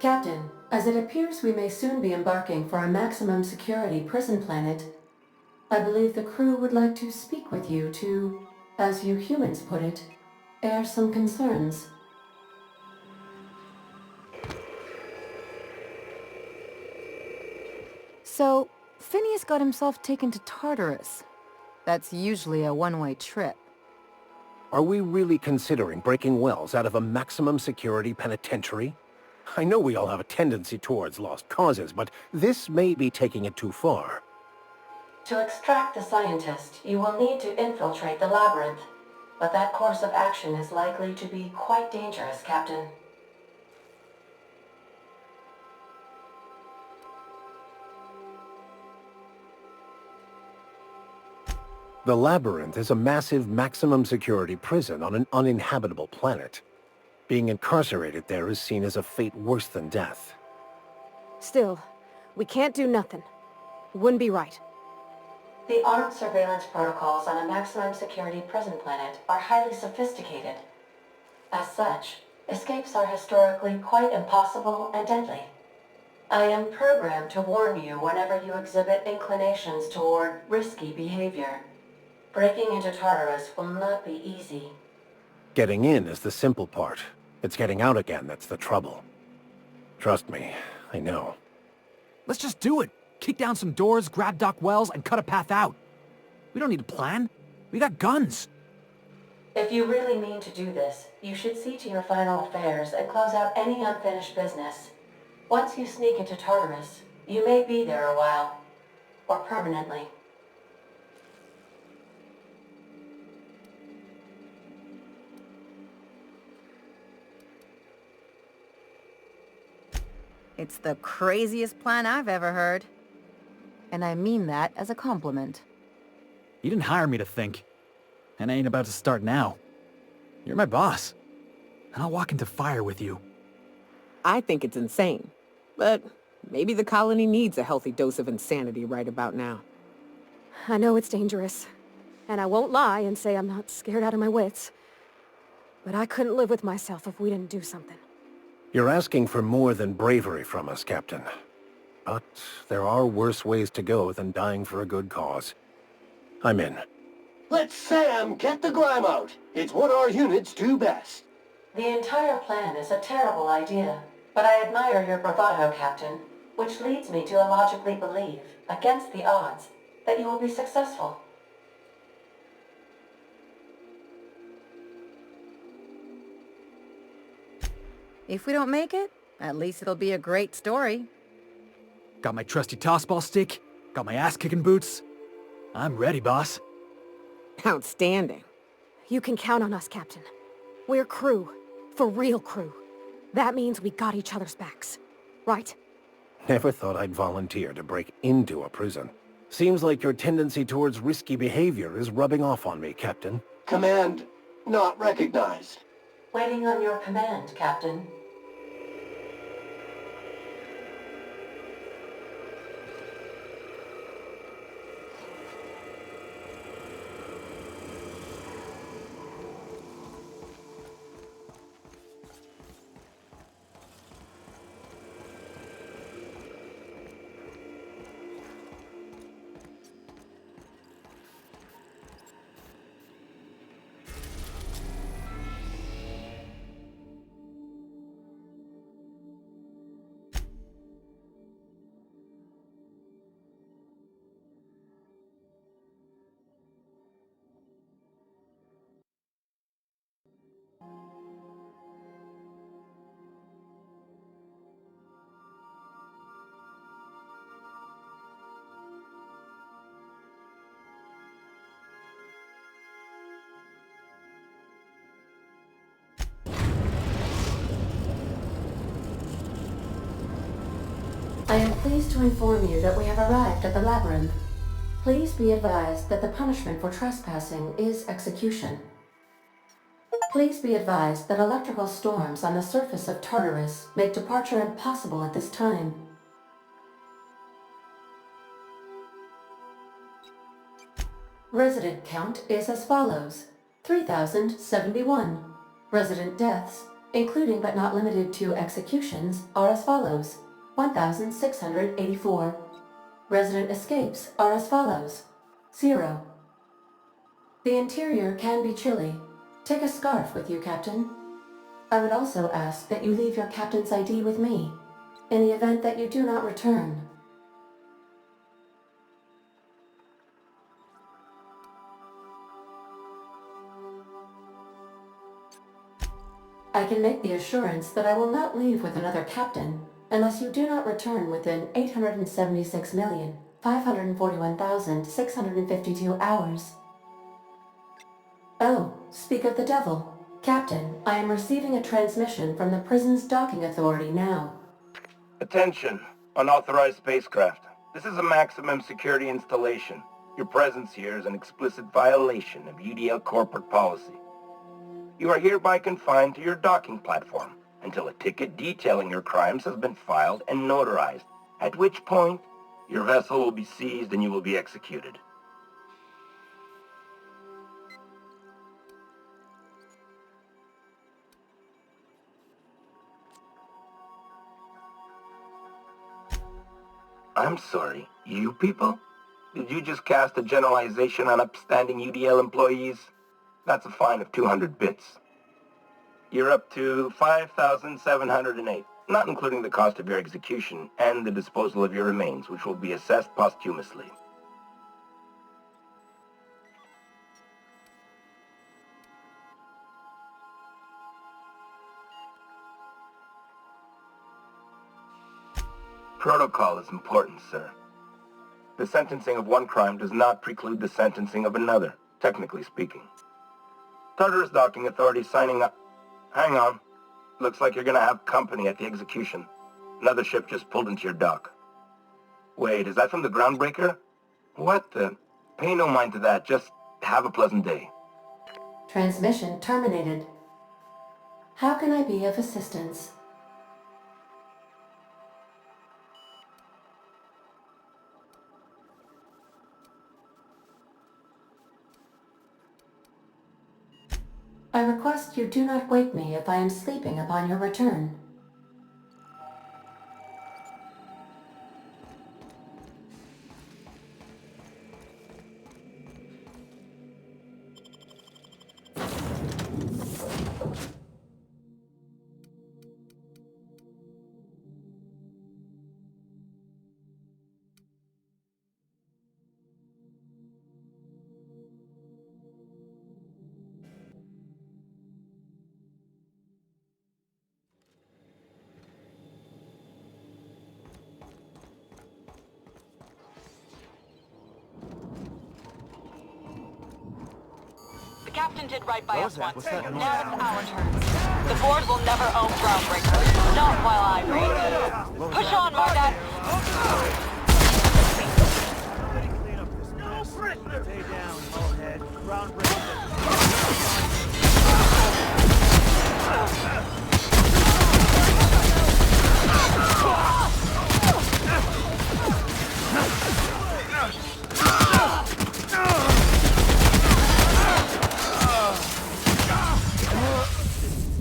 Captain, as it appears we may soon be embarking for a maximum security prison planet, I believe the crew would like to speak with you to, as you humans put it, air some concerns. So, Phineas got himself taken to Tartarus. That's usually a one-way trip. Are we really considering breaking Wells out of a maximum security penitentiary? I know we all have a tendency towards lost causes, but this may be taking it too far. To extract the scientist, you will need to infiltrate the labyrinth. But that course of action is likely to be quite dangerous, Captain. The labyrinth is a massive maximum security prison on an uninhabitable planet. Being incarcerated there is seen as a fate worse than death. Still, we can't do nothing. It wouldn't be right. The armed surveillance protocols on a maximum security prison planet are highly sophisticated. As such, escapes are historically quite impossible and deadly. I am programmed to warn you whenever you exhibit inclinations toward risky behavior. Breaking into Tartarus will not be easy. Getting in is the simple part. It's getting out again that's the trouble. Trust me, I know. Let's just do it. Kick down some doors, grab Doc Wells, and cut a path out. We don't need a plan. We got guns. If you really mean to do this, you should see to your final affairs and close out any unfinished business. Once you sneak into Tartarus, you may be there a while. Or permanently. It's the craziest plan I've ever heard. And I mean that as a compliment. You didn't hire me to think. And I ain't about to start now. You're my boss. And I'll walk into fire with you. I think it's insane. But maybe the colony needs a healthy dose of insanity right about now. I know it's dangerous. And I won't lie and say I'm not scared out of my wits. But I couldn't live with myself if we didn't do something. You're asking for more than bravery from us, Captain. But there are worse ways to go than dying for a good cause. I'm in. Let Sam get the grime out. It's what our units do best. The entire plan is a terrible idea, but I admire your bravado, Captain, which leads me to illogically believe, against the odds, that you will be successful. If we don't make it, at least it'll be a great story. Got my trusty tossball stick. Got my ass-kicking boots. I'm ready, boss. Outstanding. You can count on us, Captain. We're crew. For real crew. That means we got each other's backs. Right? Never thought I'd volunteer to break into a prison. Seems like your tendency towards risky behavior is rubbing off on me, Captain. Command not recognized. Waiting on your command, Captain. I am pleased to inform you that we have arrived at the labyrinth. Please be advised that the punishment for trespassing is execution. Please be advised that electrical storms on the surface of Tartarus make departure impossible at this time. Resident count is as follows: 3,071. Resident deaths, including but not limited to executions, are as follows: 1,684. Resident escapes are as follows: 0. The interior can be chilly. Take a scarf with you, Captain. I would also ask that you leave your captain's ID with me, in the event that you do not return. I can make the assurance that I will not leave with another captain unless you do not return within 876,541,652 hours. Oh, speak of the devil. Captain, I am receiving a transmission from the prison's docking authority now. Attention, unauthorized spacecraft. This is a maximum security installation. Your presence here is an explicit violation of UDL corporate policy. You are hereby confined to your docking platform until a ticket detailing your crimes has been filed and notarized, at which point your vessel will be seized and you will be executed. I'm sorry, you people? Did you just cast a generalization on upstanding UDL employees? That's a fine of 200 bits. You're up to 5,708, not including the cost of your execution and the disposal of your remains, which will be assessed posthumously. Protocol is important, sir. The sentencing of one crime does not preclude the sentencing of another, technically speaking. Tartarus Docking Authority signing up. Hang on. Looks like you're gonna have company at the execution. Another ship just pulled into your dock. Wait, is that from the Groundbreaker? What the? Pay no mind to that, just have a pleasant day. Transmission terminated. How can I be of assistance? I request you do not wake me if I am sleeping upon your return. The captain did right by us once. Now it's our turn. The board will never own Groundbreaker. Not while I reign. Push on, Margot! No prisoners! Stay down, Hullhead. Groundbreaker.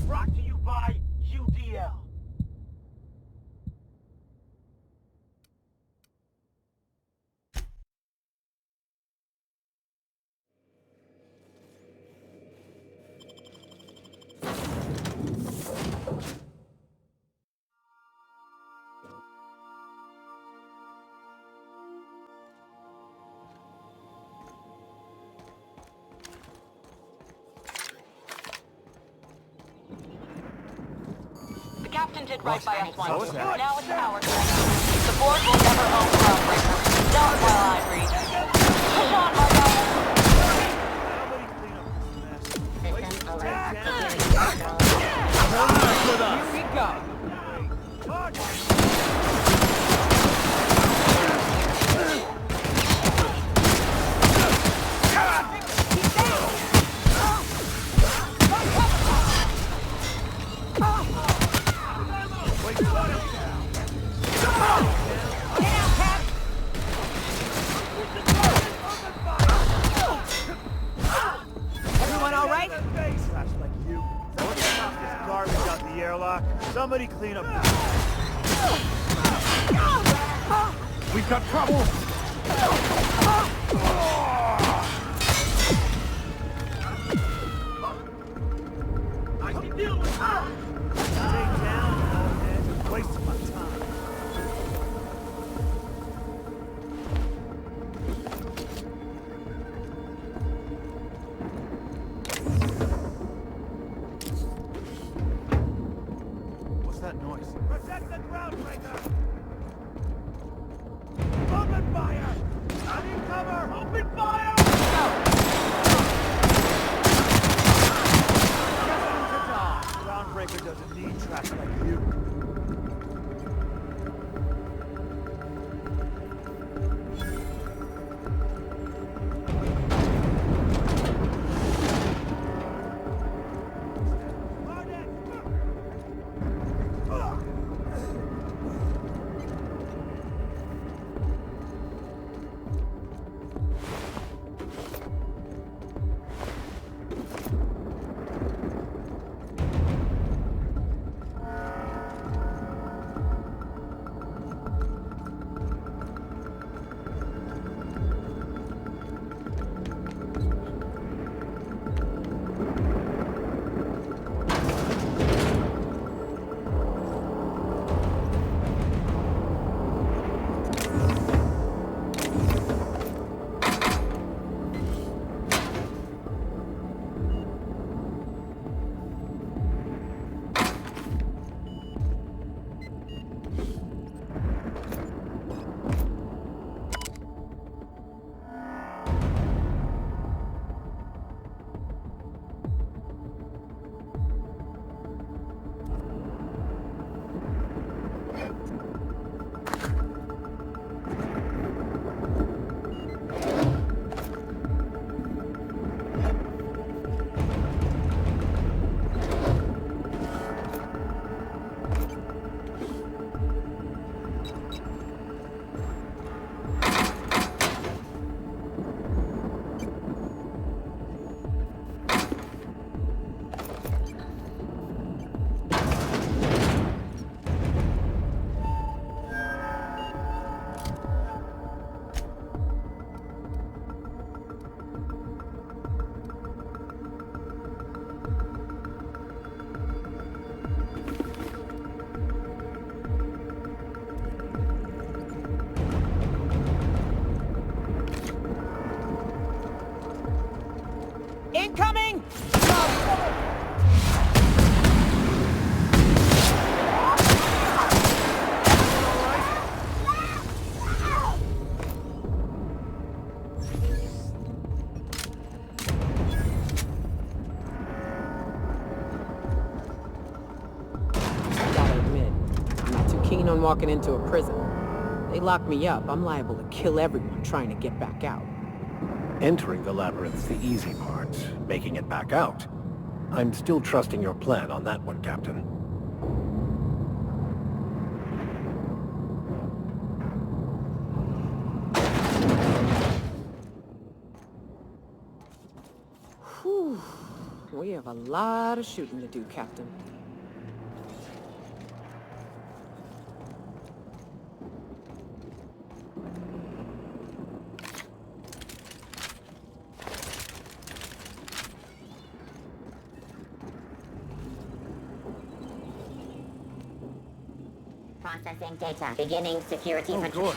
Brought to you by UDL. The captain did right by us once. Now it's our turn. The board will never own Groundbreaker. Not while I reign. Push on, Margot! Here we go. Everyone all right? Trash like you. Someone knock this garbage out the airlock. Somebody clean up. We've got trouble! I can deal with her. Stay down, man. You're wasting my time. What's that noise? Protect the groundbreaker! Open fire! I need cover! Open fire! Groundbreaker doesn't need trash like you. Incoming! Gotta admit, I'm not too keen on walking into a prison. They lock me up, I'm liable to kill everyone trying to get back out. Entering the labyrinth's the easy part. Making it back out. I'm still trusting your plan on that one, Captain. Whew. We have a lot of shooting to do, Captain. Processing data. Beginning security patrol.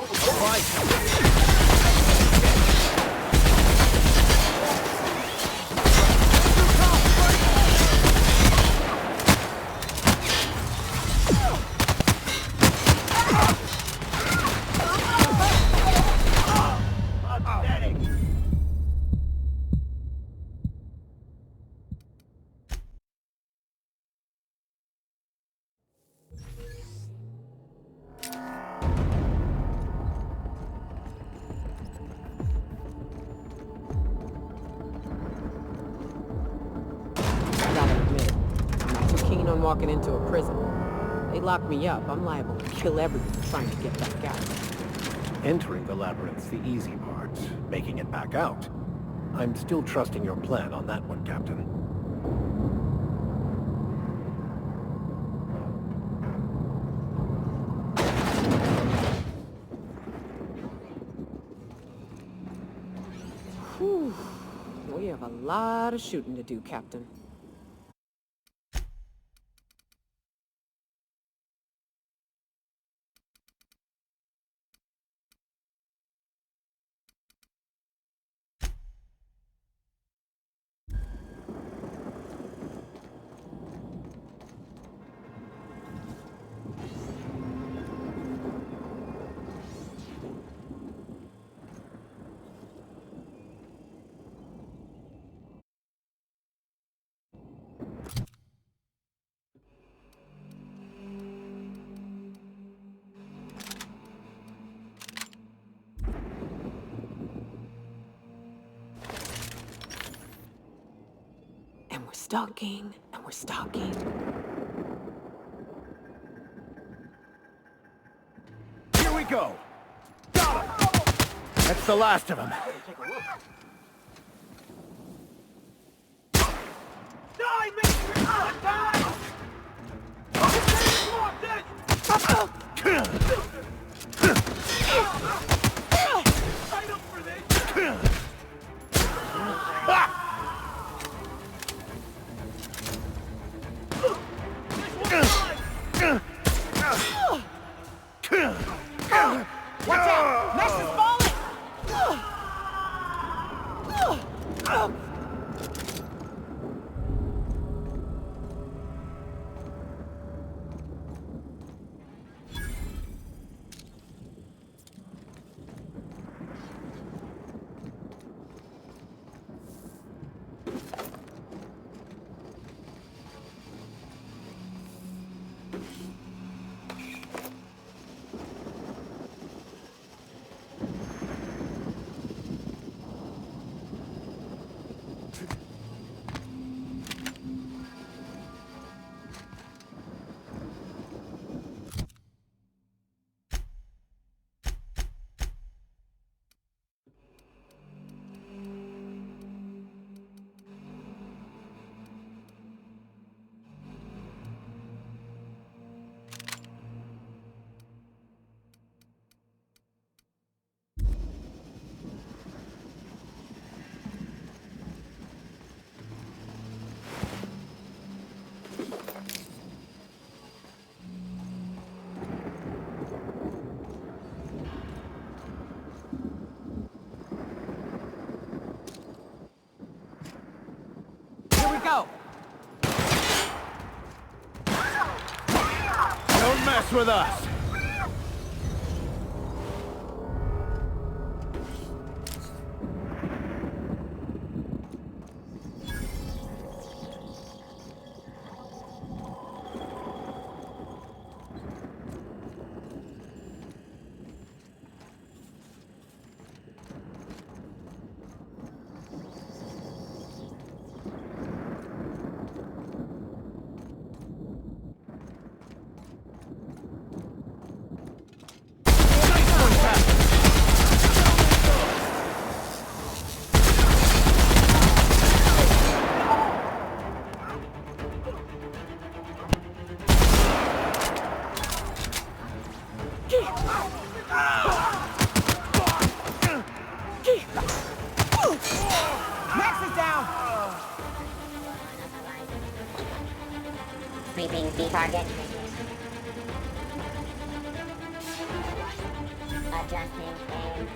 Walking into a prison. They lock me up, I'm liable to kill everyone trying to get back out. Entering the labyrinth's the easy part. Making it back out. I'm still trusting your plan on that one, Captain. a lot of shooting to do, Captain. And we're stalking. Here we go! Got him! That's the last of them. Die, Major! Die! Sign up for this! Watch out! Mesh is falling! Go! Don't mess with us! Sweeping the target. Adjusting aim.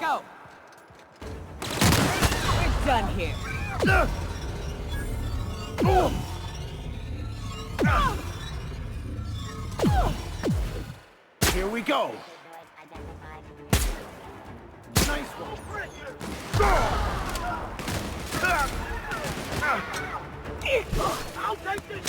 go! We're done here. Here we go. Nice one. I'll take this!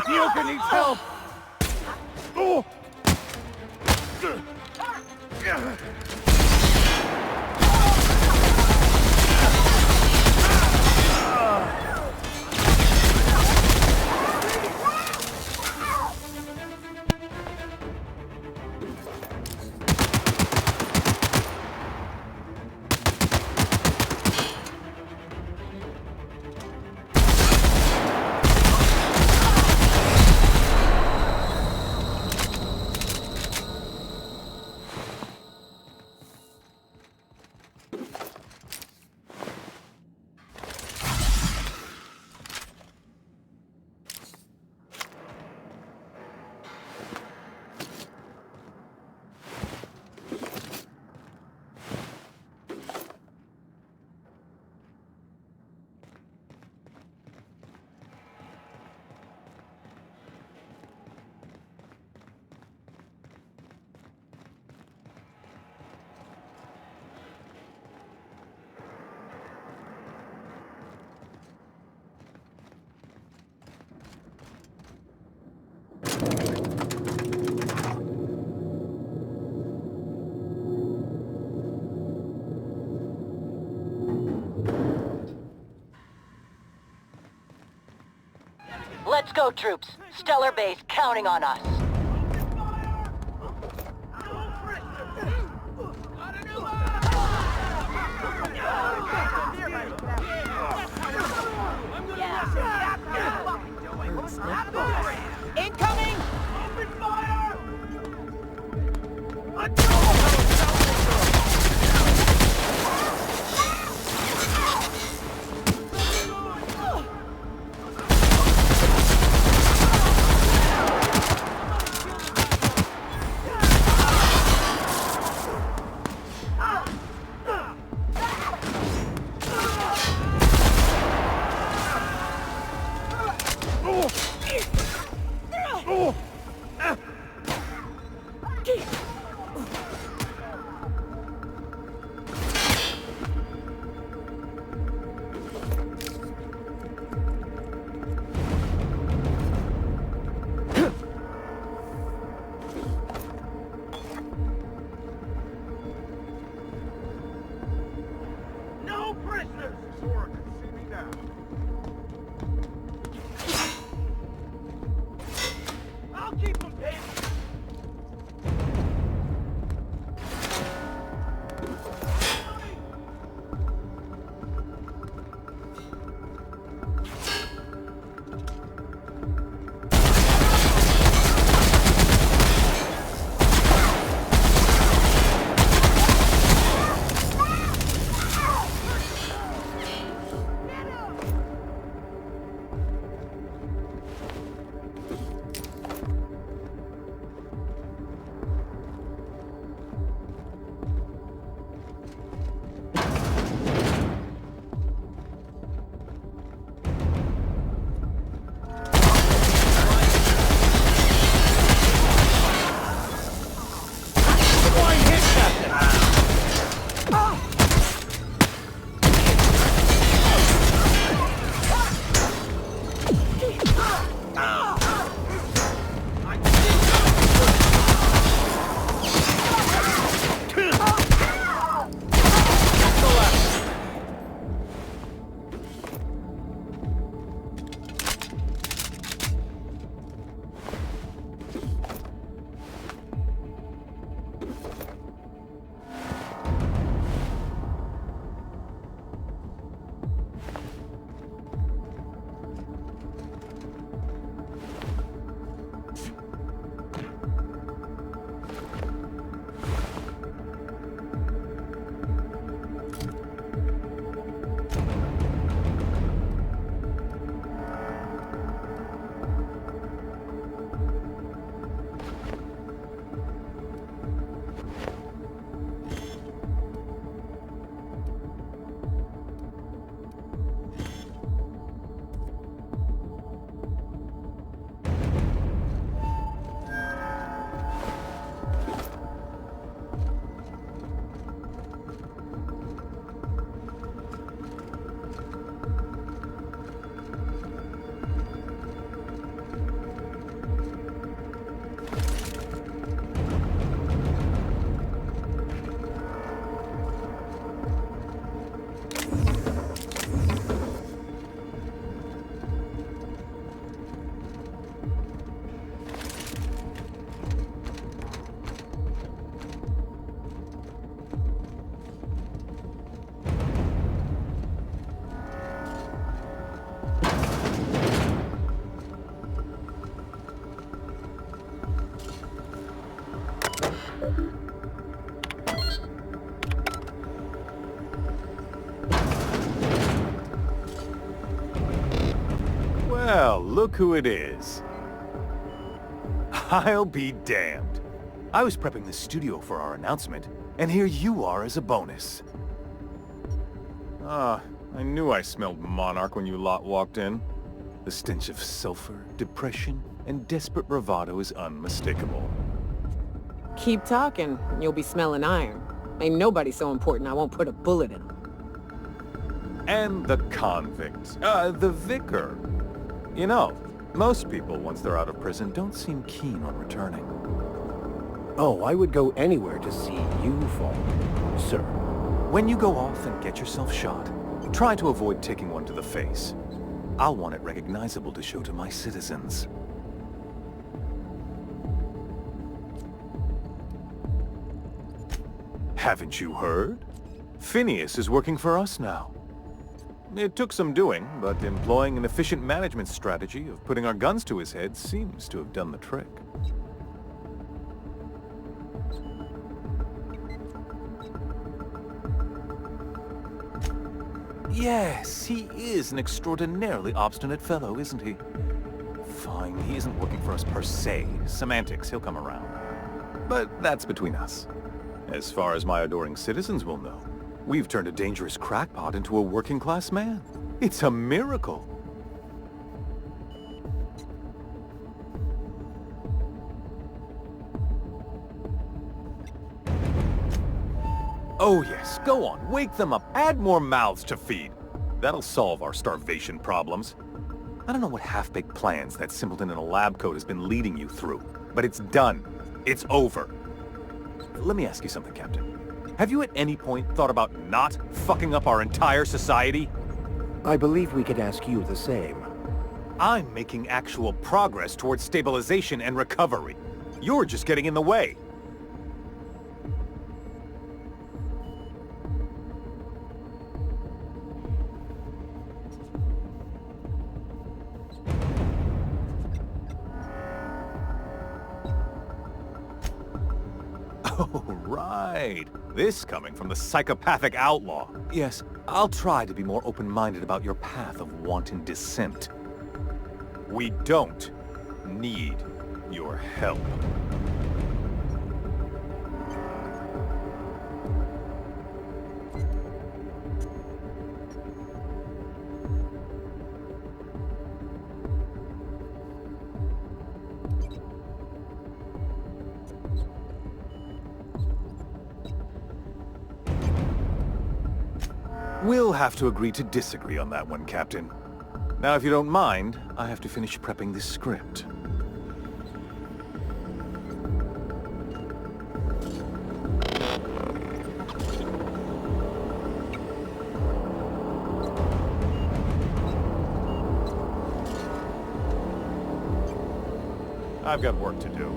Yoka needs help. Oh. Let's go, troops. Stellar Base counting on us. Incoming! Open fire! No prisoners! Sora can see me now. I'll keep them pinned. look who it is. I'll be damned. I was prepping the studio for our announcement, and here you are as a bonus. Ah, I knew I smelled Monarch when you lot walked in. The stench of sulfur, depression, and desperate bravado is unmistakable. Keep talking, and you'll be smelling iron. Ain't nobody so important I won't put a bullet in him. And the convict. The vicar. You know, most people, once they're out of prison, don't seem keen on returning. Oh, I would go anywhere to see you fall, sir. When you go off and get yourself shot, try to avoid taking one to the face. I'll want it recognizable to show to my citizens. Haven't you heard? Phineas is working for us now. It took some doing, but employing an efficient management strategy of putting our guns to his head seems to have done the trick. Yes, he is an extraordinarily obstinate fellow, isn't he? Fine, he isn't working for us per se. Semantics, he'll come around. But that's between us. As far as my adoring citizens will know, we've turned a dangerous crackpot into a working-class man. It's a miracle. Oh yes, go on, wake them up, add more mouths to feed. That'll solve our starvation problems. I don't know what half-baked plans that simpleton in a lab coat has been leading you through, but it's done. It's over. Let me ask you something, Captain. Have you at any point thought about not fucking up our entire society? I believe we could ask you the same. I'm making actual progress towards stabilization and recovery. You're just getting in the way. Oh, right. This coming from the psychopathic outlaw. Yes, I'll try to be more open-minded about your path of wanton descent. We don't need your help. We'll have to agree to disagree on that one, Captain. Now, if you don't mind, I have to finish prepping this script. I've got work to do.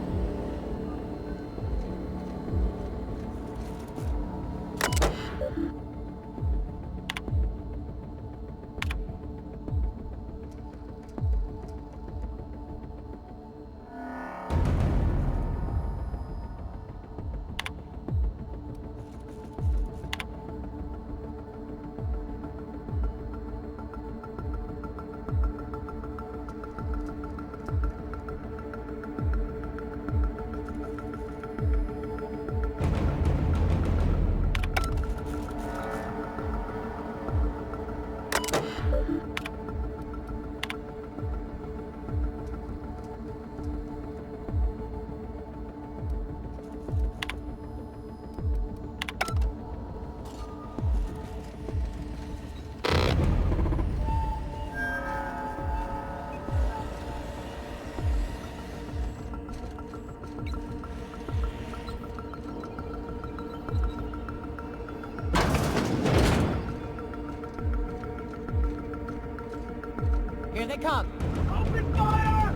Here they come. Open fire!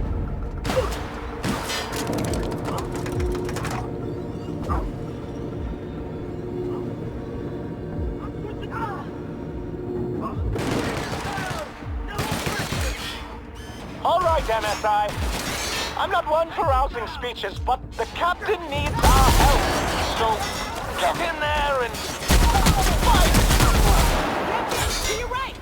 All right, MSI. I'm not one for rousing speeches, but the captain needs our help. So get in there and fight! To your right!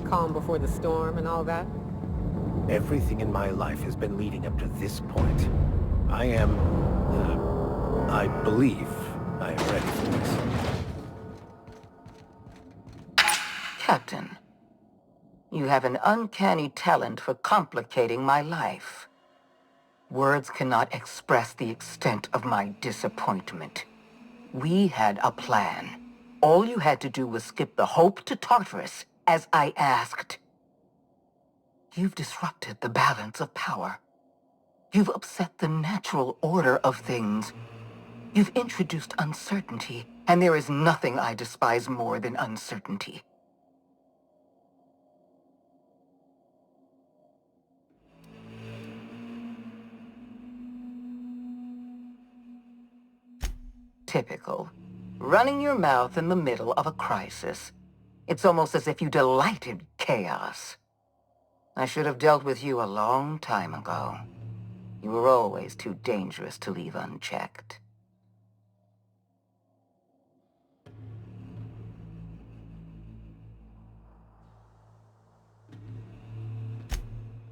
calm before the storm and all that? Everything in my life has been leading up to this point. I believe I am ready for this. Captain, you have an uncanny talent for complicating my life. Words cannot express the extent of my disappointment. We had a plan. All you had to do was skip the Hope to Tartarus, as I asked. You've disrupted the balance of power. You've upset the natural order of things. You've introduced uncertainty, and there is nothing I despise more than uncertainty. Typical. Running your mouth in the middle of a crisis. It's almost as if you delighted chaos. I should have dealt with you a long time ago. You were always too dangerous to leave unchecked.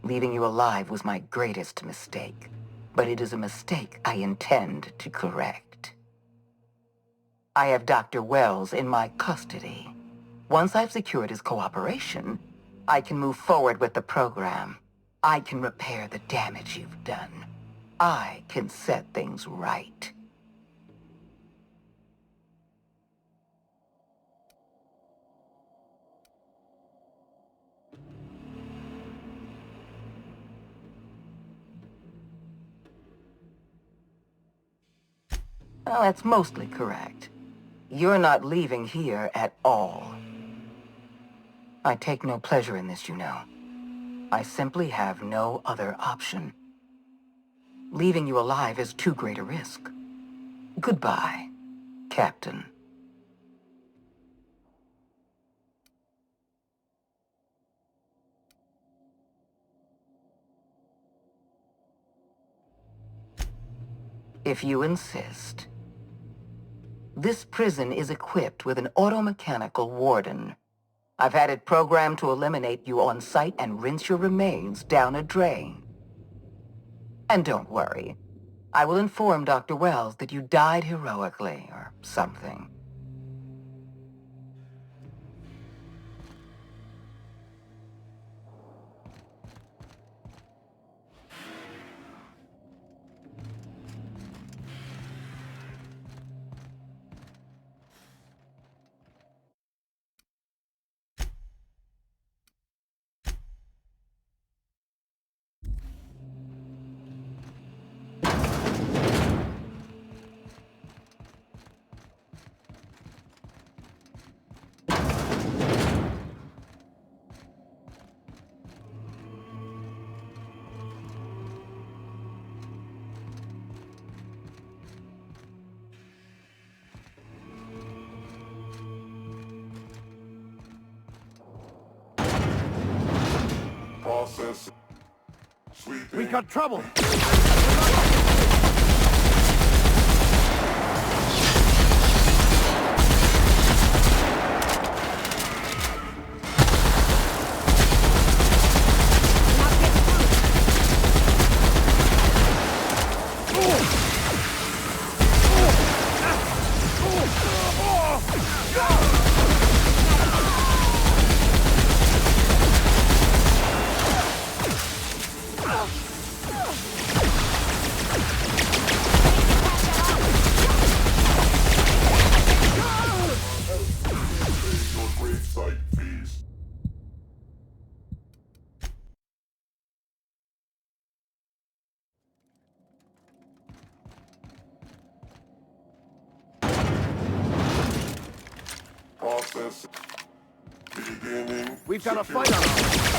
Leaving you alive was my greatest mistake, but it is a mistake I intend to correct. I have Dr. Wells in my custody. Once I've secured his cooperation, I can move forward with the program. I can repair the damage you've done. I can set things right. Well, that's mostly correct. You're not leaving here at all. I take no pleasure in this, you know. I simply have no other option. Leaving you alive is too great a risk. Goodbye, Captain. If you insist. This prison is equipped with an automechanical warden. I've had it programmed to eliminate you on sight and rinse your remains down a drain. And don't worry. I will inform Dr. Wells that you died heroically, or something. We got trouble! We've got a fight on our hands.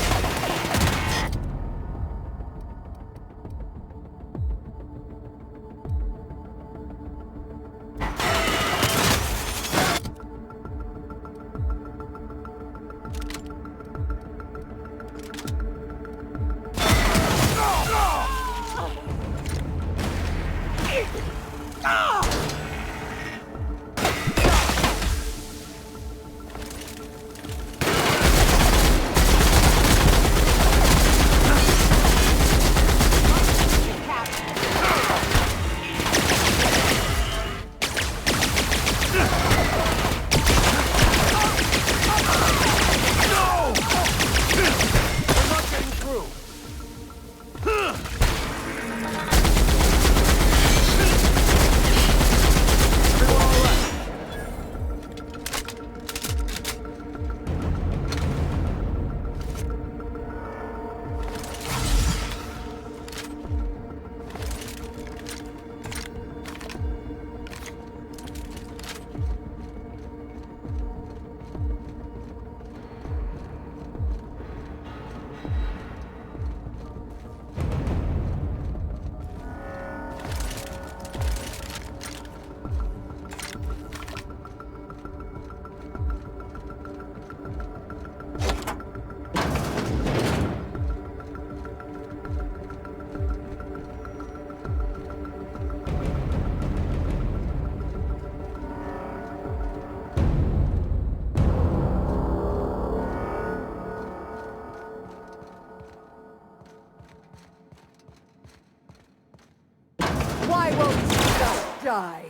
die.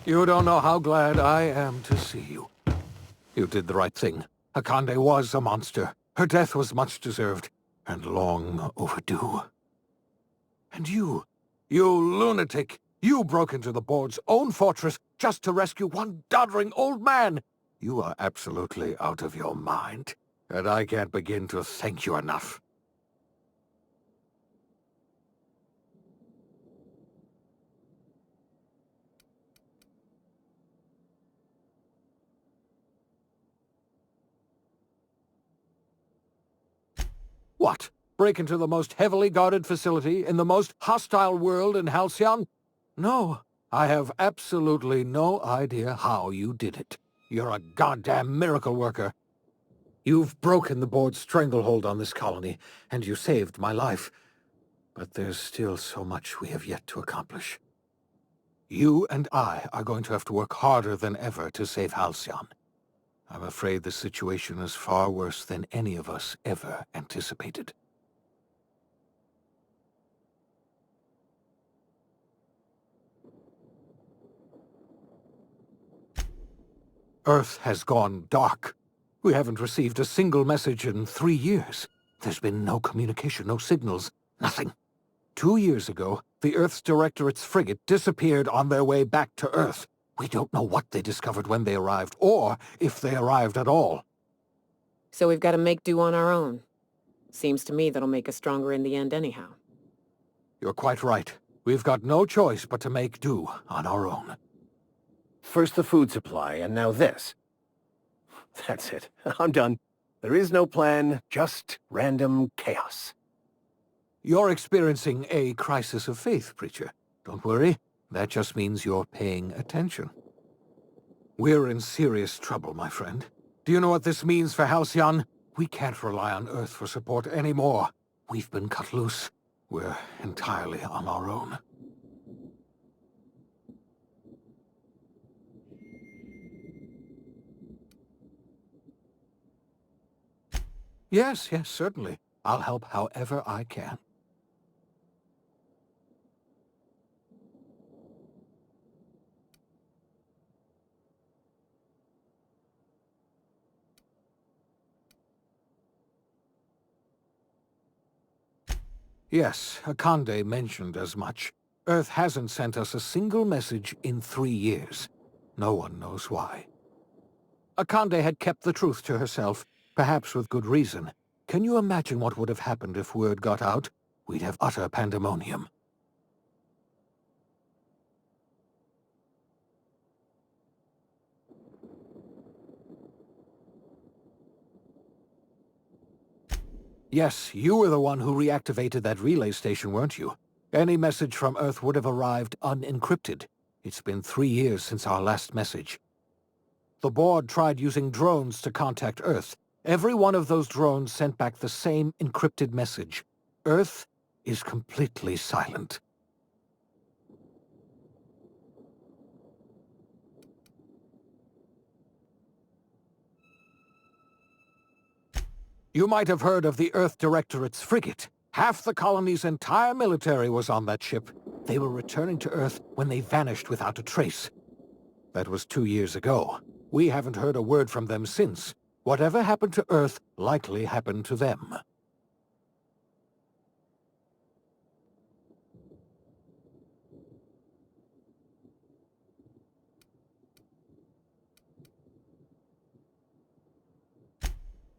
You don't know how glad I am to see you. You did the right thing. Akande was a monster. Her death was much deserved, and long overdue. And you lunatic, you broke into the board's own fortress just to rescue one doddering old man. You are absolutely out of your mind, and I can't begin to thank you enough. What? Break into the most heavily guarded facility in the most hostile world in Halcyon? No, I have absolutely no idea how you did it. You're a goddamn miracle worker. You've broken the board's stranglehold on this colony, and you saved my life. But there's still so much we have yet to accomplish. You and I are going to have to work harder than ever to save Halcyon. I'm afraid the situation is far worse than any of us ever anticipated. Earth has gone dark. We haven't received a single message in 3 years. There's been no communication, no signals, nothing. 2 years ago, the Earth's Directorate's frigate disappeared on their way back to Earth. We don't know what they discovered when they arrived, or if they arrived at all. So we've got to make do on our own. Seems to me that'll make us stronger in the end anyhow. You're quite right. We've got no choice but to make do on our own. First the food supply, and now this. That's it. I'm done. There is no plan, just random chaos. You're experiencing a crisis of faith, Preacher. Don't worry. That just means you're paying attention. We're in serious trouble, my friend. Do you know what this means for Halcyon? We can't rely on Earth for support anymore. We've been cut loose. We're entirely on our own. Yes, certainly. I'll help however I can. Yes, Akande mentioned as much. Earth hasn't sent us a single message in 3 years. No one knows why. Akande had kept the truth to herself, perhaps with good reason. Can you imagine what would have happened if word got out? We'd have utter pandemonium. Yes, you were the one who reactivated that relay station, weren't you? Any message from Earth would have arrived unencrypted. It's been 3 years since our last message. The board tried using drones to contact Earth. Every one of those drones sent back the same encrypted message. Earth is completely silent. You might have heard of the Earth Directorate's frigate. Half the colony's entire military was on that ship. They were returning to Earth when they vanished without a trace. That was 2 years ago. We haven't heard a word from them since. Whatever happened to Earth likely happened to them.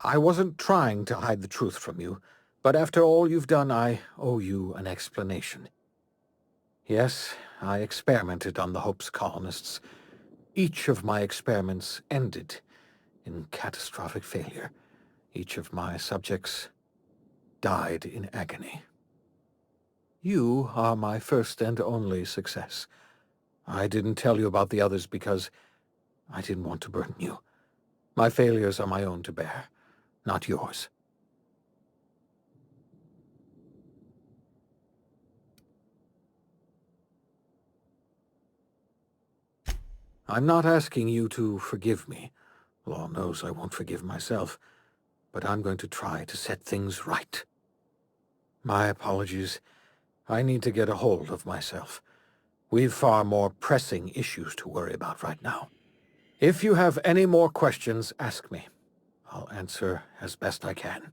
I wasn't trying to hide the truth from you, but after all you've done, I owe you an explanation. Yes, I experimented on the Hope's colonists. Each of my experiments ended in catastrophic failure. Each of my subjects died in agony. You are my first and only success. I didn't tell you about the others because I didn't want to burden you. My failures are my own to bear, not yours. I'm not asking you to forgive me. Law knows I won't forgive myself, but I'm going to try to set things right. My apologies. I need to get a hold of myself. We've far more pressing issues to worry about right now. If you have any more questions, ask me. I'll answer as best I can.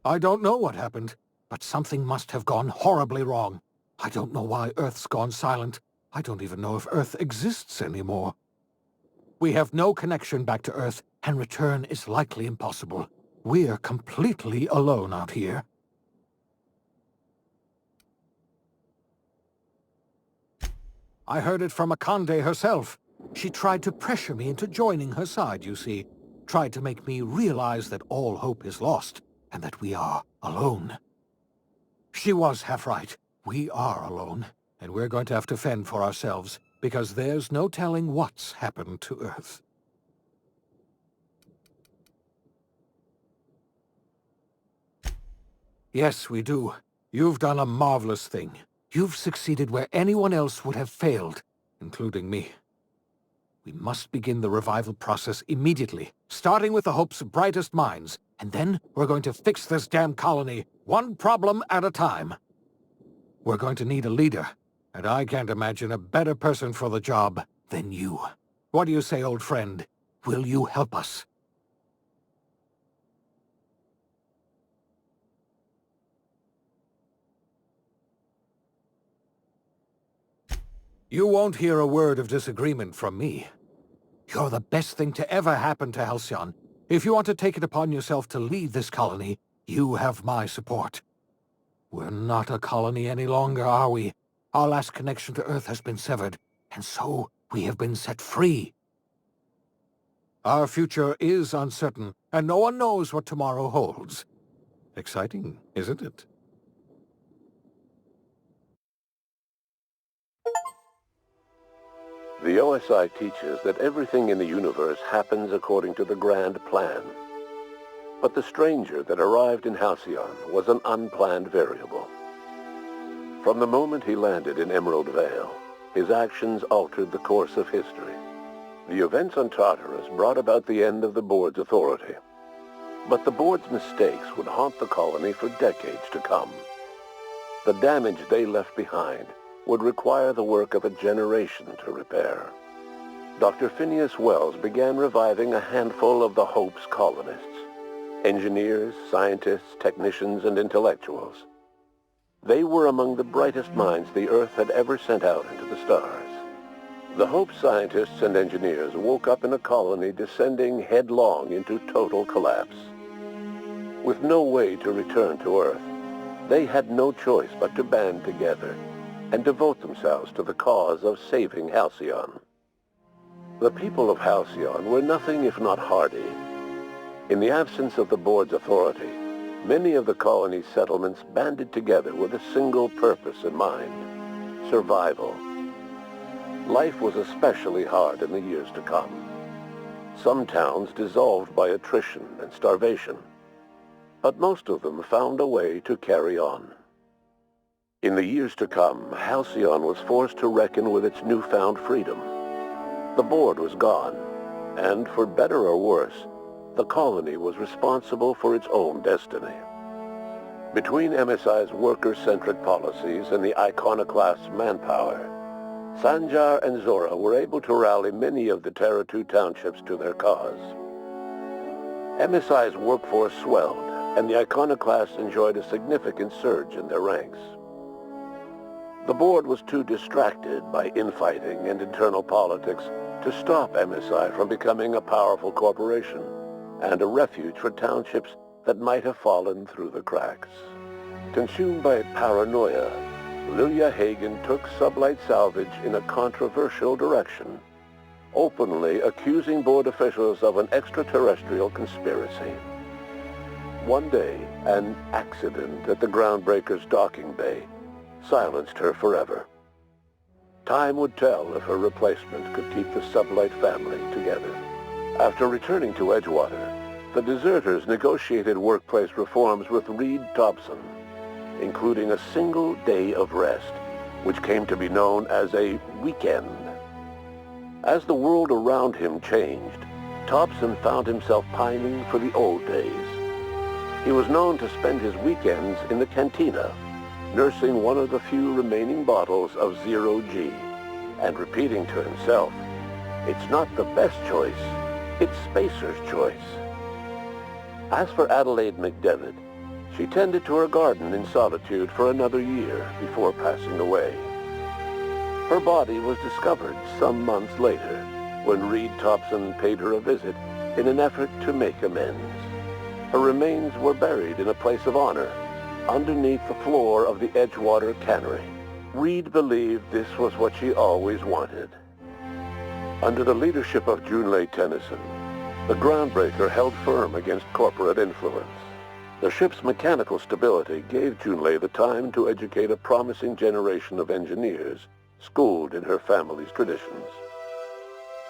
I don't know what happened, but something must have gone horribly wrong. I don't know why Earth's gone silent. I don't even know if Earth exists anymore. We have no connection back to Earth, and return is likely impossible. We're completely alone out here. I heard it from Akande herself. She tried to pressure me into joining her side, you see. Tried to make me realize that all hope is lost, and that we are alone. She was half right. We are alone, and we're going to have to fend for ourselves, because there's no telling what's happened to Earth. Yes, we do. You've done a marvelous thing. You've succeeded where anyone else would have failed, including me. We must begin the revival process immediately, starting with the Hope's brightest minds, and then we're going to fix this damn colony, one problem at a time. We're going to need a leader, and I can't imagine a better person for the job than you. What do you say, old friend? Will you help us? You won't hear a word of disagreement from me. You're the best thing to ever happen to Halcyon. If you want to take it upon yourself to lead this colony, you have my support. We're not a colony any longer, are we? Our last connection to Earth has been severed, and so we have been set free. Our future is uncertain, and no one knows what tomorrow holds. Exciting, isn't it? The OSI teaches that everything in the universe happens according to the grand plan. But the stranger that arrived in Halcyon was an unplanned variable. From the moment he landed in Emerald Vale, his actions altered the course of history. The events on Tartarus brought about the end of the board's authority. But the board's mistakes would haunt the colony for decades to come. The damage they left behind would require the work of a generation to repair. Dr. Phineas Wells began reviving a handful of the Hope's colonists. Engineers, scientists, technicians, and intellectuals. They were among the brightest minds the Earth had ever sent out into the stars. The Hope scientists and engineers woke up in a colony descending headlong into total collapse. With no way to return to Earth, they had no choice but to band together and devote themselves to the cause of saving Halcyon. The people of Halcyon were nothing if not hardy. In the absence of the board's authority, many of the colony's settlements banded together with a single purpose in mind: survival. Life was especially hard in the years to come. Some towns dissolved by attrition and starvation, but most of them found a way to carry on. In the years to come, Halcyon was forced to reckon with its newfound freedom. The board was gone, and for better or worse, the colony was responsible for its own destiny. Between MSI's worker-centric policies and the iconoclast manpower, Sanjar and Zora were able to rally many of the Terra 2 townships to their cause. MSI's workforce swelled, and the iconoclasts enjoyed a significant surge in their ranks. The board was too distracted by infighting and internal politics to stop MSI from becoming a powerful corporation and a refuge for townships that might have fallen through the cracks. Consumed by paranoia, Lilia Hagen took Sublight Salvage in a controversial direction, openly accusing board officials of an extraterrestrial conspiracy. one day, an accident at the Groundbreaker's docking bay silenced her forever. Time would tell if her replacement could keep the Sublight family together. After returning to Edgewater, the deserters negotiated workplace reforms with Reed Thompson, including a single day of rest, which came to be known as a weekend. As the world around him changed, Thompson found himself pining for the old days. He was known to spend his weekends in the cantina, nursing one of the few remaining bottles of Zero-G, and repeating to himself, "It's not the best choice, it's Spacer's choice." As for Adelaide McDevitt, she tended to her garden in solitude for another year before passing away. Her body was discovered some months later when Reed Thompson paid her a visit in an effort to make amends. Her remains were buried in a place of honor underneath the floor of the Edgewater cannery. Reed believed this was what she always wanted. Under the leadership of Junlei Tennyson, the Groundbreaker held firm against corporate influence. The ship's mechanical stability gave Junlei the time to educate a promising generation of engineers schooled in her family's traditions.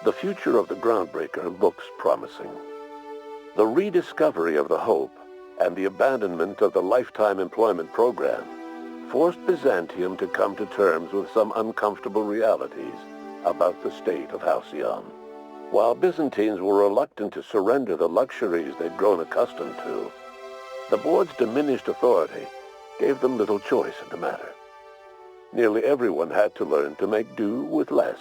The future of the Groundbreaker looks promising. The rediscovery of the Hope and the abandonment of the Lifetime Employment Program forced Byzantium to come to terms with some uncomfortable realities about the state of Halcyon. While Byzantines were reluctant to surrender the luxuries they'd grown accustomed to, the board's diminished authority gave them little choice in the matter. Nearly everyone had to learn to make do with less.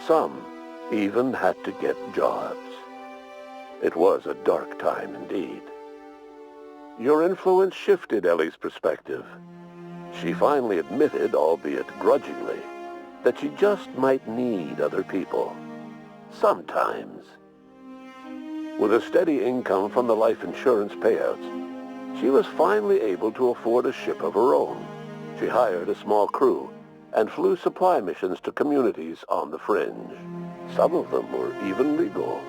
Some even had to get jobs. It was a dark time indeed. Your influence shifted Ellie's perspective. She finally admitted, albeit grudgingly, that she just might need other people. Sometimes. With a steady income from the life insurance payouts, she was finally able to afford a ship of her own. She hired a small crew and flew supply missions to communities on the fringe. Some of them were even legal.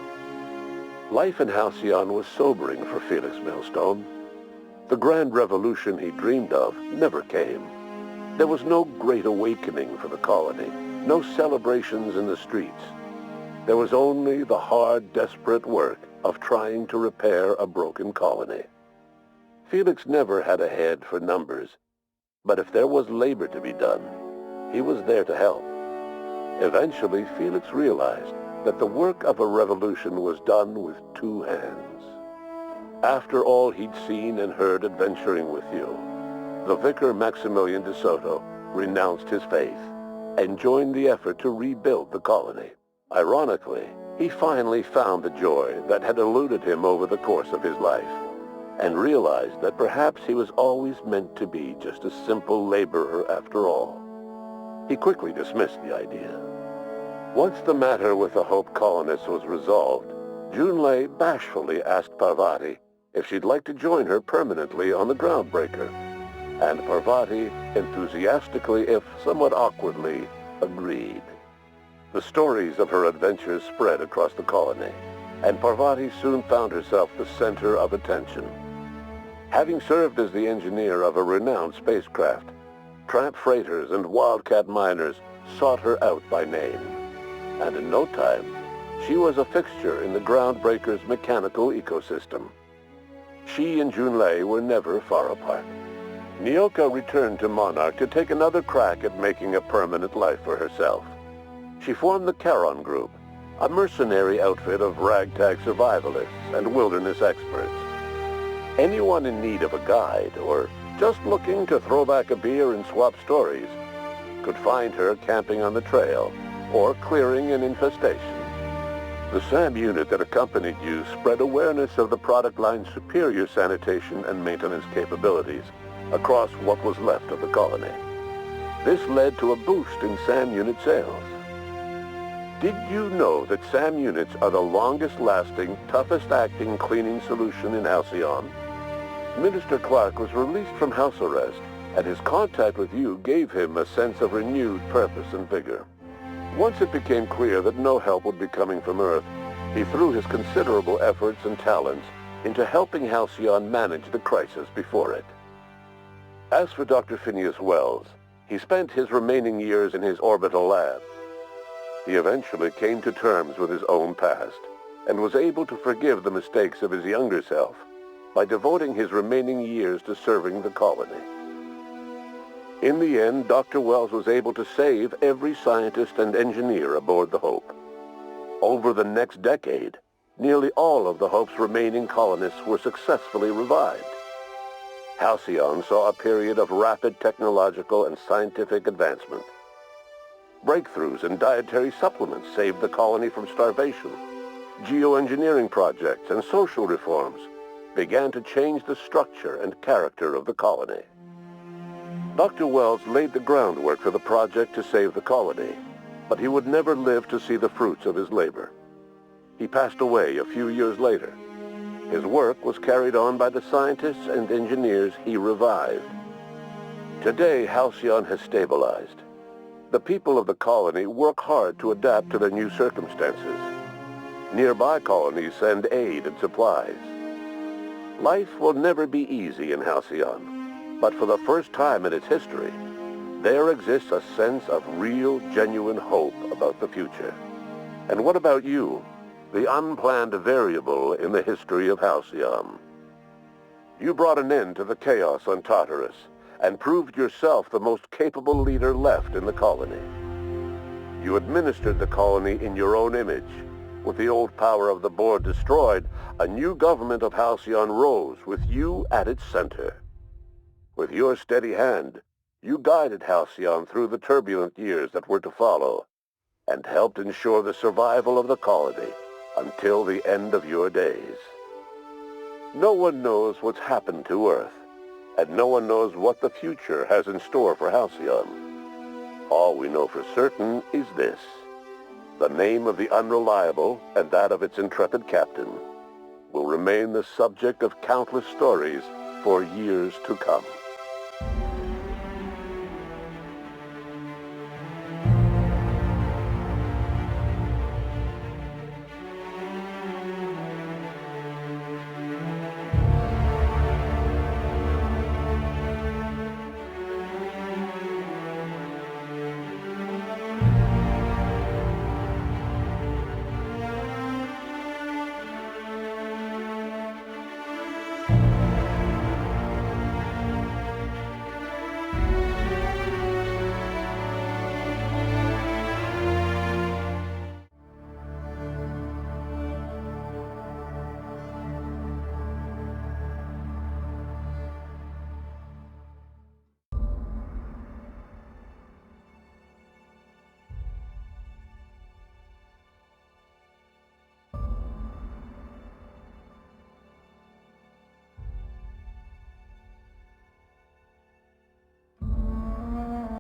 Life in Halcyon was sobering for Felix Millstone. The grand revolution he dreamed of never came. There was no great awakening for the colony, no celebrations in the streets. There was only the hard, desperate work of trying to repair a broken colony. Felix never had a head for numbers, but if there was labor to be done, he was there to help. Eventually, Felix realized that the work of a revolution was done with two hands. After all he'd seen and heard adventuring with you, the vicar Maximilian de Soto renounced his faith and joined the effort to rebuild the colony. Ironically, he finally found the joy that had eluded him over the course of his life, and realized that perhaps he was always meant to be just a simple laborer after all. He quickly dismissed the idea. Once the matter with the Hope colonists was resolved, Junlei bashfully asked Parvati if she'd like to join her permanently on the Groundbreaker, and Parvati enthusiastically, if somewhat awkwardly, agreed. The stories of her adventures spread across the colony, and Parvati soon found herself the center of attention. Having served as the engineer of a renowned spacecraft, tramp freighters and wildcat miners sought her out by name, and in no time, she was a fixture in the Groundbreaker's mechanical ecosystem. She and Junlei were never far apart. Nyoka returned to Monarch to take another crack at making a permanent life for herself. She formed the Charon Group, a mercenary outfit of ragtag survivalists and wilderness experts. Anyone in need of a guide, or just looking to throw back a beer and swap stories, could find her camping on the trail or clearing an infestation. The SAM unit that accompanied you spread awareness of the product line's superior sanitation and maintenance capabilities across what was left of the colony. This led to a boost in SAM unit sales. Did you know that SAM units are the longest-lasting, toughest-acting cleaning solution in Halcyon? Minister Clark was released from house arrest, and his contact with you gave him a sense of renewed purpose and vigor. Once it became clear that no help would be coming from Earth, he threw his considerable efforts and talents into helping Halcyon manage the crisis before it. As for Dr. Phineas Wells, he spent his remaining years in his orbital lab. He eventually came to terms with his own past and was able to forgive the mistakes of his younger self by devoting his remaining years to serving the colony. In the end, Dr. Wells was able to save every scientist and engineer aboard the Hope. Over the next decade, nearly all of the Hope's remaining colonists were successfully revived. Halcyon saw a period of rapid technological and scientific advancement. Breakthroughs in dietary supplements saved the colony from starvation. Geoengineering projects and social reforms began to change the structure and character of the colony. Dr. Wells laid the groundwork for the project to save the colony, but he would never live to see the fruits of his labor. He passed away a few years later. His work was carried on by the scientists and engineers he revived. Today, Halcyon has stabilized. The people of the colony work hard to adapt to the new circumstances. Nearby colonies send aid and supplies. Life will never be easy in Halcyon, but for the first time in its history, there exists a sense of real, genuine hope about the future. And what about you? The unplanned variable in the history of Halcyon. You brought an end to the chaos on Tartarus and proved yourself the most capable leader left in the colony. You administered the colony in your own image. With the old power of the board destroyed, a new government of Halcyon rose with you at its center. With your steady hand, you guided Halcyon through the turbulent years that were to follow and helped ensure the survival of the colony until the end of your days. No one knows what's happened to Earth, and no one knows what the future has in store for Halcyon. All we know for certain is this: the name of the Unreliable and that of its intrepid captain will remain the subject of countless stories for years to come.